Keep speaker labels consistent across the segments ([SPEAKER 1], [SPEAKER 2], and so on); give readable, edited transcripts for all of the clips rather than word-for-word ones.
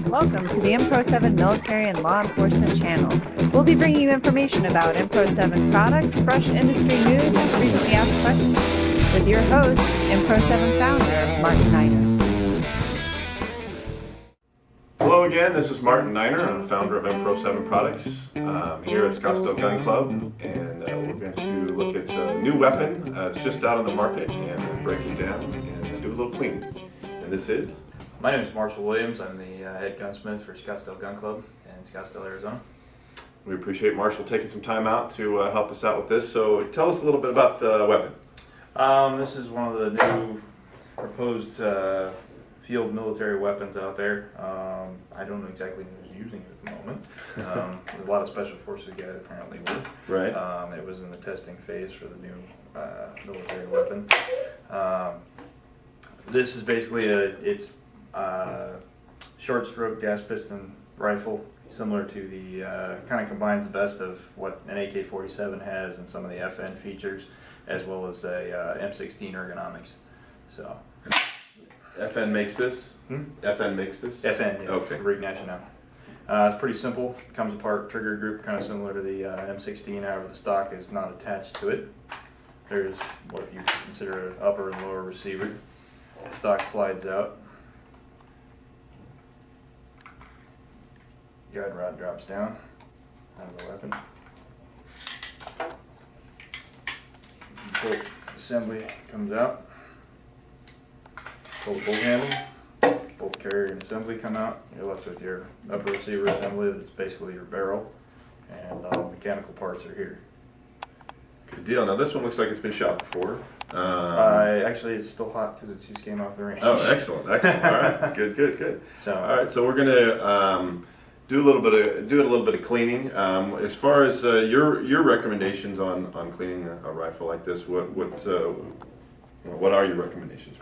[SPEAKER 1] Welcome to the MPro 7 Military and Law Enforcement channel. We'll be bringing you information about MPro 7 products, fresh industry news, and frequently asked questions with your host, MPro 7 founder, Martin Niner.
[SPEAKER 2] Hello again, this is Martin Niner. I'm founder of MPro 7 Products here at Scottsdale Gun Club, and we're going to look at a new weapon that's just out on the market and break it down and do a little cleaning. And this is?
[SPEAKER 3] My name is Marshall Williams. I'm the head gunsmith for Scottsdale Gun Club in Scottsdale, Arizona.
[SPEAKER 2] We appreciate Marshall taking some time out to help us out with this. So tell us a little bit about the weapon.
[SPEAKER 3] This is one of the new proposed field military weapons out there. I don't know exactly who's using it at the moment. A lot of special forces guys apparently were.
[SPEAKER 2] Right.
[SPEAKER 3] It was in the testing phase for the new military weapon. This is basically it's short stroke gas piston rifle, similar to the kind of combines the best of what an AK-47 has and some of the FN features, as well as a M16 ergonomics. So
[SPEAKER 2] FN makes this? FN makes this?
[SPEAKER 3] FN, yeah,
[SPEAKER 2] okay.
[SPEAKER 3] Rig National. It's pretty simple. It comes apart trigger group, kind of similar to the M16. However, the stock is not attached to it. There's what you consider an upper and lower receiver. Stock slides out. Guide rod drops down out of the weapon. Bolt assembly comes out. Pull the bolt handle. Bolt carrier and assembly come out. You're left with your upper receiver assembly. That's basically your barrel, and all the mechanical parts are here.
[SPEAKER 2] Good deal. Now this one looks like it's been shot before.
[SPEAKER 3] Actually, it's still hot because it just came off the range.
[SPEAKER 2] Oh, excellent! All right, good.
[SPEAKER 3] So,
[SPEAKER 2] all right, so we're gonna do a little bit of cleaning. As far as your recommendations on cleaning a rifle like this, what are your recommendations?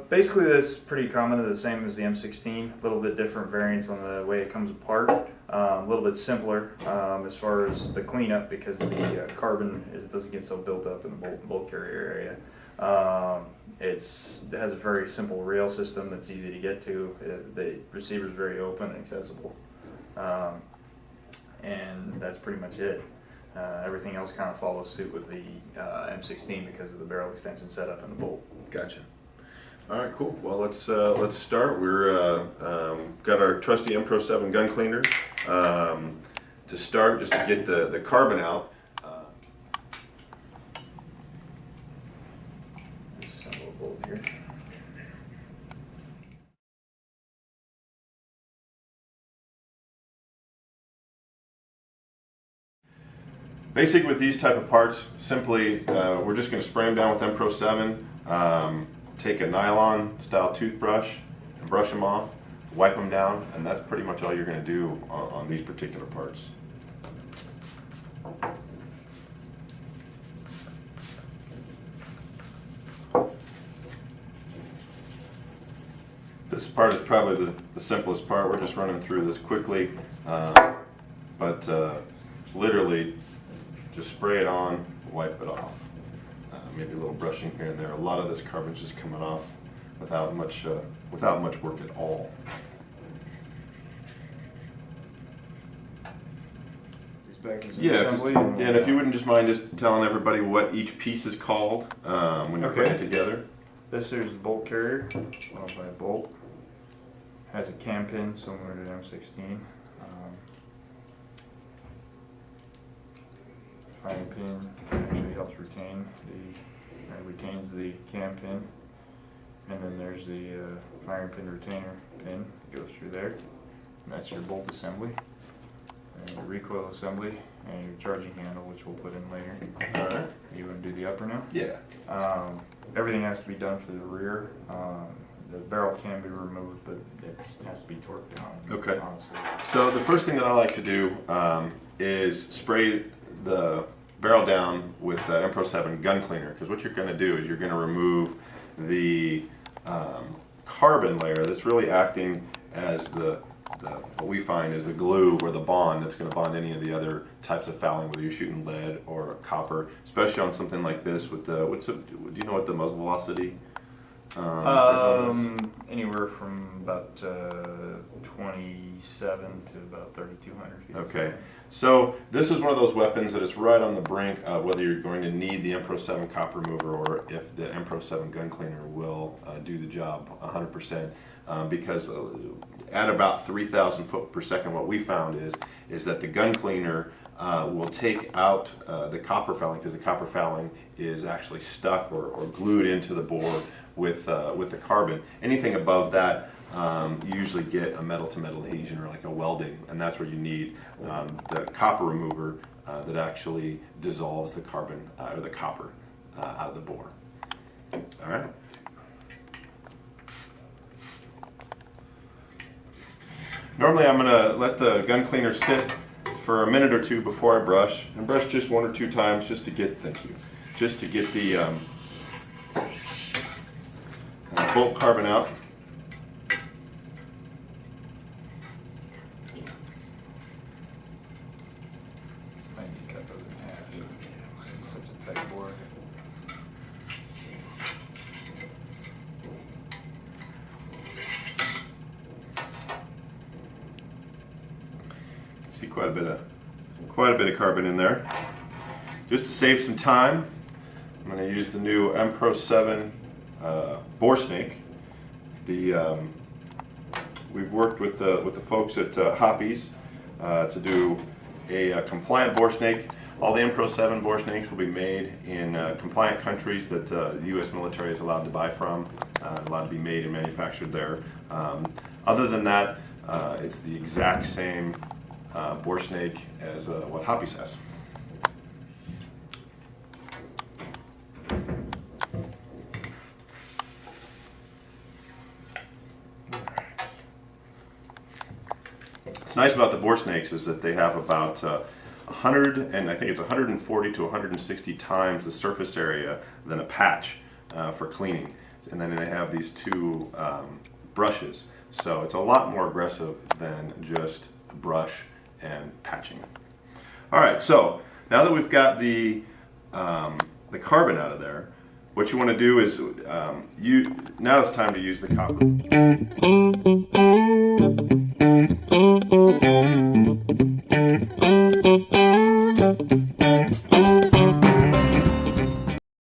[SPEAKER 3] Basically, that's pretty common, the same as the M16. A little bit different variants on the way it comes apart. A little bit simpler as far as the cleanup, because the carbon doesn't get so built up in the bolt carrier area. It has a very simple rail system that's easy to get to. The receiver is very open and accessible, and that's pretty much it. Everything else kind of follows suit with the M16 because of the barrel extension setup and the bolt.
[SPEAKER 2] Gotcha. All right, cool. Well, let's start. We're got our trusty MPro 7 gun cleaner to start, just to get the carbon out.
[SPEAKER 3] Assemble a bolt here.
[SPEAKER 2] Basically, with these type of parts, simply we're just going to spray them down with MPro 7. Take a nylon style toothbrush and brush them off, wipe them down, and that's pretty much all you're going to do on these particular parts. This part is probably the simplest part. We're just running through this quickly, but literally just spray it on, wipe it off. Maybe a little brushing here and there. A lot of this carbon's just coming off without much work at all.
[SPEAKER 3] These back in
[SPEAKER 2] Yeah,
[SPEAKER 3] assembly.
[SPEAKER 2] and if you wouldn't just mind just telling everybody what each piece is called when you're putting it together.
[SPEAKER 3] This here's the bolt carrier, followed by a bolt. Has a cam pin similar to the M16. Firing pin actually helps retains the cam pin, and then there's the firing pin retainer pin that goes through there. And that's your bolt assembly, and your recoil assembly, and your charging handle, which we'll put in later.
[SPEAKER 2] All right.
[SPEAKER 3] You want to do the upper now?
[SPEAKER 2] Yeah.
[SPEAKER 3] Everything has to be done for the rear. The barrel can be removed, but it has to be torqued down.
[SPEAKER 2] Okay.
[SPEAKER 3] Honestly.
[SPEAKER 2] So the first thing that I like to do is spray the barrel down with MPro 7 gun cleaner, because what you're going to do is you're going to remove the carbon layer that's really acting as what we find is the glue or the bond that's going to bond any of the other types of fouling, whether you're shooting lead or copper, especially on something like this with the do you know what the muzzle velocity
[SPEAKER 3] Anywhere from about 27 to about 3,200 feet.
[SPEAKER 2] Okay, so this is one of those weapons that is right on the brink of whether you're going to need the M-Pro 7 copper remover or if the M-Pro 7 gun cleaner will do the job 100%. Because at about 3,000 foot per second, what we found is that the gun cleaner will take out the copper fouling, because the copper fouling is actually stuck or glued into the bore with the carbon. Anything above that, you usually get a metal-to-metal adhesion or like a welding, and that's where you need the copper remover that actually dissolves the carbon or the copper out of the bore. All right. Normally I'm going to let the gun cleaner sit for a minute or two before I brush, and brush just 1 or 2 times just to get, just to get the bulk carbon out.
[SPEAKER 3] Might need to cut those in half. It's such a tight board.
[SPEAKER 2] See quite a bit of carbon in there. Just to save some time, I'm going to use the new M-Pro 7 bore snake. We've worked with the folks at Hoppies to do a compliant bore snake. All the M-Pro 7 bore snakes will be made in compliant countries that the U.S. military is allowed to buy from, allowed to be made and manufactured there. Other than that, it's the exact same bore snake as what Hoppies has. What's nice about the bore snakes is that they have about 100, and I think it's 140 to 160 times the surface area than a patch for cleaning. And then they have these 2 brushes, so it's a lot more aggressive than just a brush and patching. All right, so now that we've got the carbon out of there, what you want to do is now it's time to use the copper.